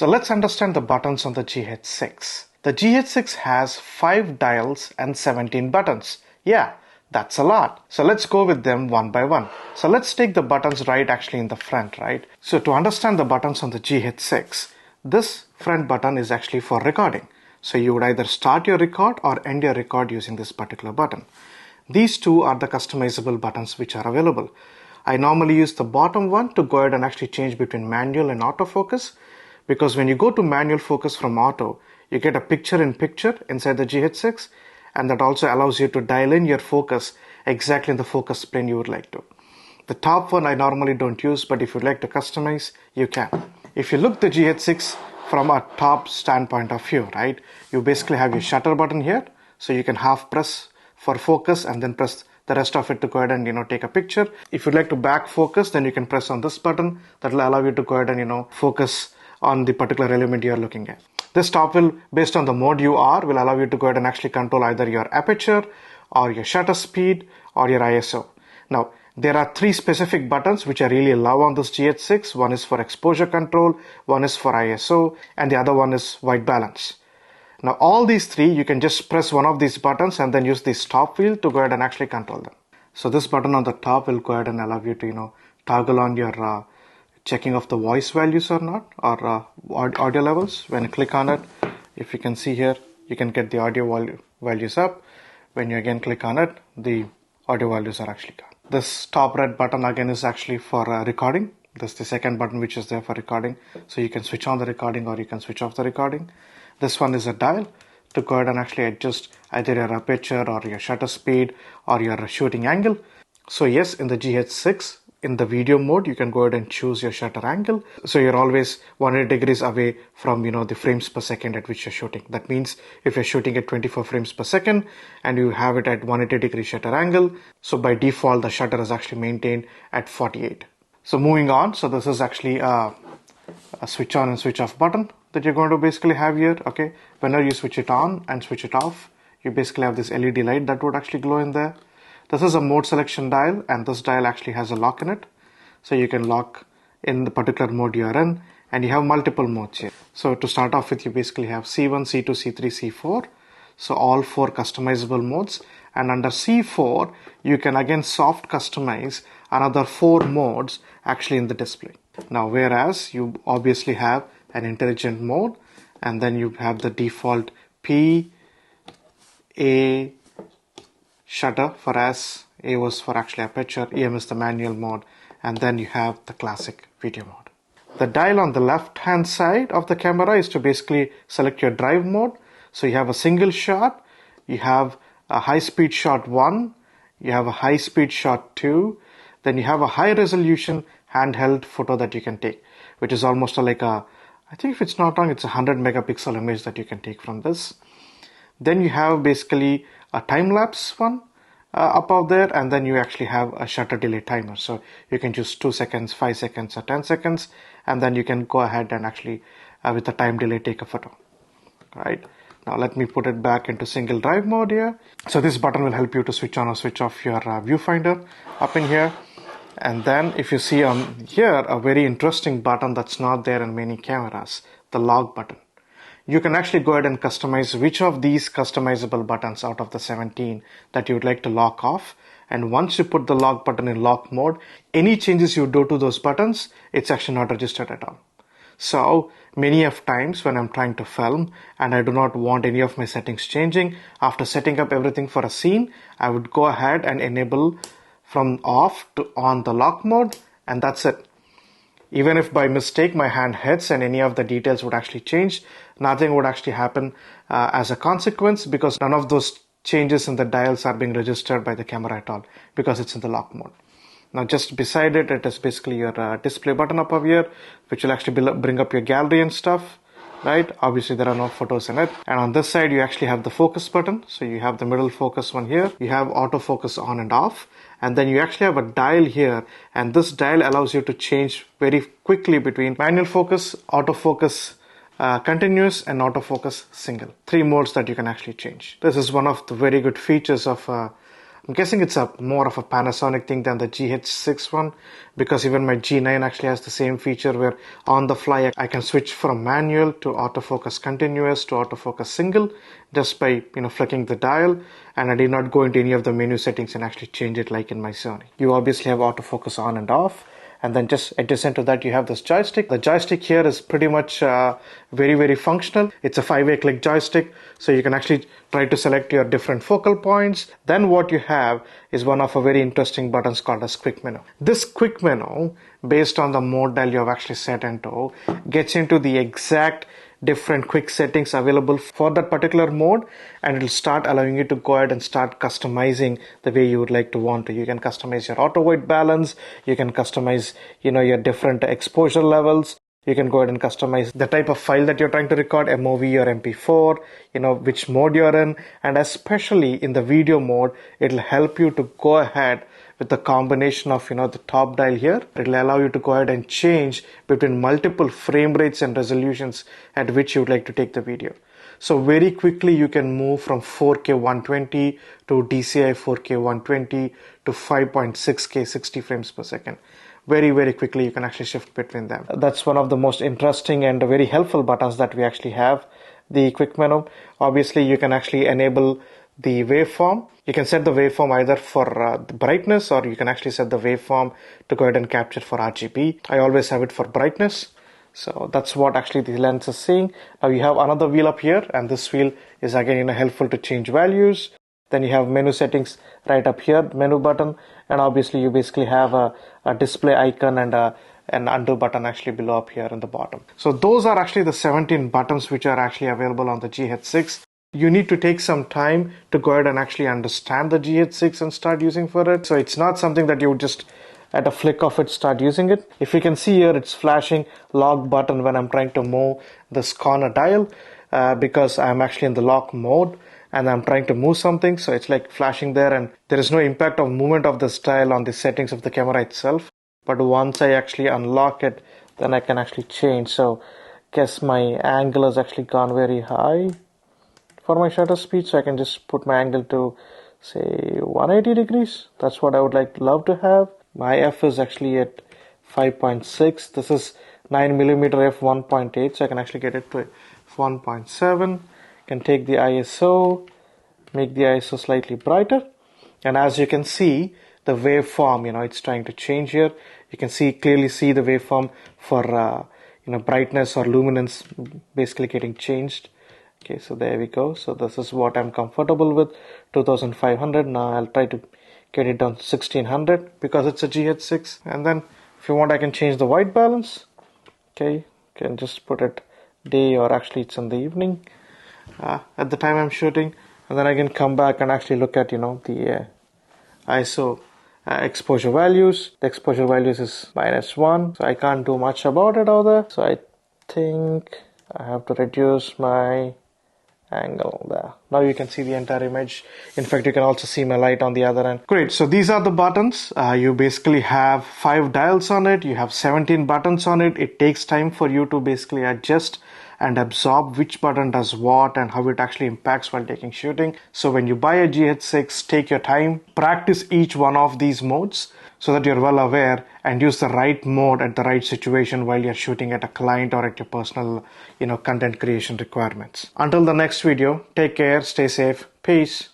So let's understand the buttons on the GH6. The GH6 has 5 dials and 17 buttons. Yeah, that's a lot. So let's go with them one by one. So let's take the buttons right actually in the front, right? So to understand the buttons on the GH6, this front button is actually for recording. So you would either start your record or end your record using this particular button. These two are the customizable buttons which are available. I normally use the bottom one to go ahead and actually change between manual and autofocus, because when you go to manual focus from auto, you get a picture-in-picture inside the GH6, and that also allows you to dial in your focus exactly in the focus plane you would like to. The top one I normally don't use, but if you'd like to customize, you can. If you look the GH6 from a top standpoint of view, right, you basically have your shutter button here, so you can half press for focus and then press the rest of it to go ahead and take a picture. If you'd like to back focus, then you can press on this button. That will allow you to go ahead and focus on the particular element you're looking at. This top will, based on the mode you are, will allow you to go ahead and actually control either your aperture or your shutter speed or your ISO. Now, there are 3 specific buttons which I really love on this GH6. One is for exposure control, one is for ISO, and the other one is white balance. Now, all these 3, you can just press one of these buttons and then use the stop wheel to go ahead and actually control them. So this button on the top will go ahead and allow you to, toggle on your checking of the voice values or not, or audio levels. When you click on it, if you can see here, you can get the audio values up. When you again click on it, the audio values are actually gone. This top red button again is actually for recording. This is the second button which is there for recording. So you can switch on the recording or you can switch off the recording. This one is a dial to go ahead and actually adjust either your aperture or your shutter speed or your shooting angle. So yes, in the GH6, in the video mode, you can go ahead and choose your shutter angle. So you're always 180 degrees away from, the frames per second at which you're shooting. That means if you're shooting at 24 frames per second and you have it at 180 degree shutter angle, so by default, the shutter is actually maintained at 48. So moving on, so this is actually a switch on and switch off button that you're going to basically have here. Okay, whenever you switch it on and switch it off, you basically have this LED light that would actually glow in there. This is a mode selection dial, and this dial actually has a lock in it. So you can lock in the particular mode you're in, and you have multiple modes here. So to start off with, you basically have C1, C2, C3, C4. So all 4 customizable modes. And under C4, you can again soft customize another 4 modes actually in the display. Now, whereas you obviously have an intelligent mode, and then you have the default P, A, shutter for S, A was for actually aperture, EM is the manual mode, and then you have the classic video mode. The dial on the left hand side of the camera is to basically select your drive mode. So you have a single shot, you have a high speed shot 1, you have a high speed shot 2, then you have a high resolution handheld photo that you can take, which is almost like I think if it's not wrong, it's a 100 megapixel image that you can take from this. Then you have basically a time-lapse one up there, and then you actually have a shutter delay timer. So you can choose 2 seconds, 5 seconds, or 10 seconds, and then you can go ahead and actually, with the time delay, take a photo. Right. Now let me put it back into single drive mode here. So this button will help you to switch on or switch off your viewfinder up in here. And then if you see on here, a very interesting button that's not there in many cameras, the lock button. You can actually go ahead and customize which of these customizable buttons out of the 17 that you would like to lock off. And once you put the lock button in lock mode, any changes you do to those buttons, it's actually not registered at all. So many of times when I'm trying to film and I do not want any of my settings changing, after setting up everything for a scene, I would go ahead and enable from off to on the lock mode, and that's it. Even if by mistake my hand hits and any of the details would actually change, nothing would actually happen as a consequence, because none of those changes in the dials are being registered by the camera at all, because it's in the lock mode. Now just beside it, it is basically your display button up over here, which will actually bring up your gallery and stuff, right? Obviously there are no photos in it. And on this side, you actually have the focus button. So you have the middle focus one here. You have autofocus on and off. And then you actually have a dial here, and this dial allows you to change very quickly between manual focus, autofocus continuous, and autofocus single. 3 modes that you can actually change. This is one of the very good features of I'm guessing it's a more of a Panasonic thing than the GH6 one, because even my G9 actually has the same feature where on the fly I can switch from manual to autofocus continuous to autofocus single just by flicking the dial, and I did not go into any of the menu settings and actually change it like in my Sony. You obviously have autofocus on and off, and then just adjacent to that you have this joystick. The joystick here is pretty much very functional. It's a 5-way click joystick, so you can actually try to select your different focal points. Then what you have is one of a very interesting buttons called as quick menu. This quick menu, based on the mode dial you have actually set into, gets into the exact different quick settings available for that particular mode, and it'll start allowing you to go ahead and start customizing the way you would like to want to. You can customize your auto white balance, you can customize your different exposure levels, you can go ahead and customize the type of file that you're trying to record, MOV or MP4, which mode you're in, and especially in the video mode, it'll help you to go ahead with the combination of the top dial here. It'll allow you to go ahead and change between multiple frame rates and resolutions at which you would like to take the video. So very quickly you can move from 4K 120 to DCI 4K 120 to 5.6K 60 frames per second. Very quickly you can actually shift between them. That's one of the most interesting and very helpful buttons that we actually have. The quick menu, obviously you can actually enable the waveform. You can set the waveform either for the brightness, or you can actually set the waveform to go ahead and capture for RGB. I always have it for brightness. So that's what actually the lens is seeing. Now you have another wheel up here, and this wheel is again helpful to change values. Then you have menu settings right up here, menu button, and obviously you basically have a display icon and an undo button actually below up here in the bottom. So those are actually the 17 buttons which are actually available on the GH6. You need to take some time to go ahead and actually understand the GH6 and start using for it. So it's not something that you would just at a flick of it start using it. If you can see here, it's flashing lock button when I'm trying to move this corner dial because I'm actually in the lock mode and I'm trying to move something. So it's like flashing there, and there is no impact of movement of this dial on the settings of the camera itself. But once I actually unlock it, then I can actually change. So guess my angle has actually gone very high for my shutter speed. So I can just put my angle to say 180 degrees. That's what I would love to have. My f is actually at 5.6. This is 9mm f 1.8, so I can actually get it to 1.7. Can take the ISO, make the ISO slightly brighter, and as you can see, the waveform, it's trying to change here. You can clearly see the waveform for brightness or luminance basically getting changed. Okay, so there we go. So this is what I'm comfortable with, 2500. Now I'll try to get it down to 1600 because it's a GH6. And then if you want, I can change the white balance. Okay, can just put it day, or actually it's in the evening at the time I'm shooting, and then I can come back and actually look at the ISO exposure values. The exposure values is -1, so I can't do much about it out there. So I think I have to reduce my angle there. Now you can see the entire image. In fact, you can also see my light on the other end. Great, so these are the buttons. You basically have 5 dials on it. You have 17 buttons on it. It takes time for you to basically adjust and absorb which button does what and how it actually impacts while taking shooting. So when you buy a GH6, take your time, practice each one of these modes so that you're well aware, and use the right mode at the right situation while you're shooting at a client or at your personal, content creation requirements. Until the next video, take care, stay safe, peace.